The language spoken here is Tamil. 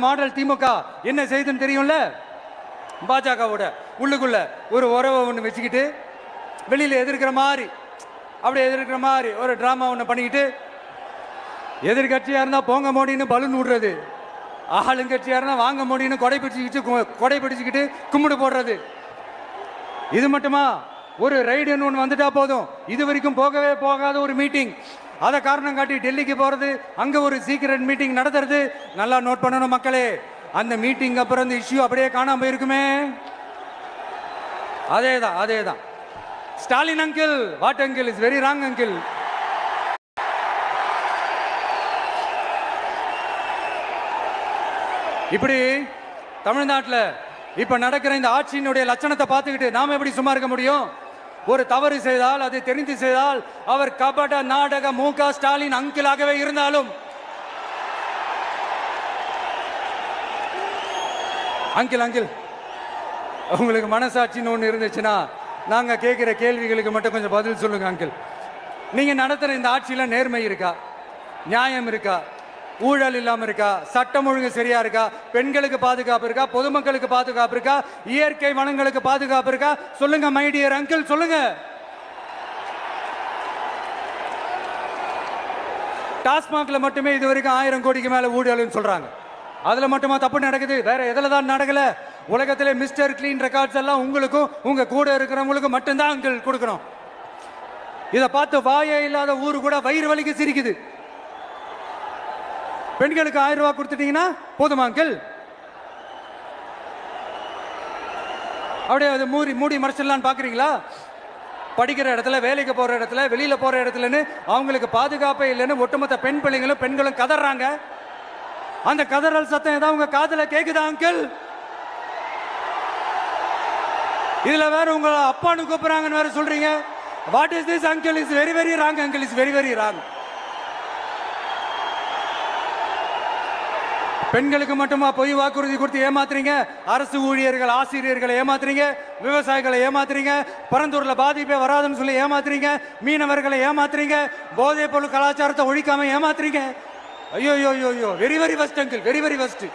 மாடல் திமுக என்ன செய்யுதுன்னு தெரியும்ல? பாஜகவோட உள்ளுக்குள்ள ஒரு உறவை ஒன்று வச்சுக்கிட்டு வெளியில எதிர்க்கிற மாதிரி ஒரு டிராமா ஒன்று பண்ணிக்கிட்டு, எதிர்கட்சியா இருந்தா போங்க மோடின்னு பலூன் விடுறது, ஆளுங்கட்சியா இருந்தா வாங்க மோடின்னு கொடை பிடிச்சிக்கிட்டு கும்பிடு போடுறது. இது மட்டுமா? ஒரு ரைடுன்னு ஒன்று வந்துட்டா போதும், இது வரைக்கும் போகவே போகாத ஒரு மீட்டிங், அதை காரணம் காட்டி டெல்லிக்கு போறது, அங்க ஒரு சீக்ரெட் மீட்டிங் நடத்துறது. நல்லா நோட் பண்ணணும் மக்களே, அந்த மீட்டிங் அப்புறம் இந்த இஷ்யூ அப்படியே காணாம போயிருக்குமே. அதேதான் Stalin uncle, what uncle is very wrong uncle. இப்படி தமிழ்நாட்டில் இப்ப நடக்கிற இந்த ஆட்சியினுடைய லட்சணத்தை பார்த்துக்கிட்டு நாம எப்படி சும்மா இருக்க முடியும்? ஒரு தவறு செய்தால், அது தெரிந்து செய்தால், அவர் கபட நாடக மு.க. ஸ்டாலின் அங்கிளாகவே இருந்தாலும், அங்கிள் உங்களுக்கு மனசாட்சின்னு ஒன்று இருந்துச்சுன்னா நாங்க கேட்கிற கேள்விகளுக்கு மட்டும் கொஞ்சம் பதில் சொல்லுங்க அங்கிள். நீங்க நடத்துற இந்த ஆட்சியில நேர்மை இருக்கா? நியாயம் இருக்கா? ஊழல் இல்லாம இருக்கா? சட்டம் ஒழுங்கு சரியா இருக்கா? பெண்களுக்கு பாதுகாப்பு இருக்கா? பொதுமக்களுக்கு பாதுகாப்பு இருக்கா? இயற்கை வளங்களுக்கு பாதுகாப்பு இருக்கா? சொல்லுங்க மை டியர் அங்கிள், சொல்லுங்க. டாஸ்மாக்ல மட்டுமே இது வரைக்கும் 1000 கோடிக்கு மேல ஊழல்னு சொல்றாங்க. அதுல மட்டுமா தப்பு நடக்குது? வேற எதுல தான் நடக்கல? உலகத்திலே மிஸ்டர் கிளீன் ரெக்கார்ட்ஸ் எல்லாம் உங்களுக்கும் உங்க கூட இருக்கிறவங்களுக்கும் மட்டும்தான் அங்கிள் கொடுக்கணும். இதை பார்த்து வாயே இல்லாத ஊரு கூட வயிறு வலிக்கு சிரிக்குது. பெண்களுக்கு 1000 ரூபாய் கொடுத்துட்டீங்கன்னா போதுமா அங்கிள்? அப்படியே அது மூடி மறைச்சிடலான்னு பாக்குறீங்களா? படிக்கிற இடத்துல, வேலைக்கு போற இடத்துல, வெளியில போற இடத்துலன்னு அவங்களுக்கு பாதுகாப்பே இல்லைன்னு ஒட்டுமொத்த பெண்களும் கதறாங்க. அந்த கதறல் சத்தம் ஏதாவது உங்க காதுல கேக்குதா அங்கிள்? இதுல வேற உங்க அப்பான்னு கூப்பிடுறாங்கன்னு வேற சொல்றீங்க. What is this uncle? Is very very wrong uncle, is very very wrong. பெண்களுக்கு மட்டுமா பொய் வாக்குறுதி கொடுத்து ஏமாத்துறீங்க? அரசு ஊழியர்கள், ஆசிரியர்களை ஏமாத்துறீங்க, விவசாயிகளை ஏமாத்துறீங்க, பரந்தூர்ல பாதிப்பே வராதுன்னு சொல்லி ஏமாத்துறீங்க, மீனவர்களை ஏமாத்துறீங்க, போதைப் பொருள் கலாச்சாரத்தை ஒழிக்காம ஏமாத்துறீங்க. ஐயோ very very first uncle, very very first.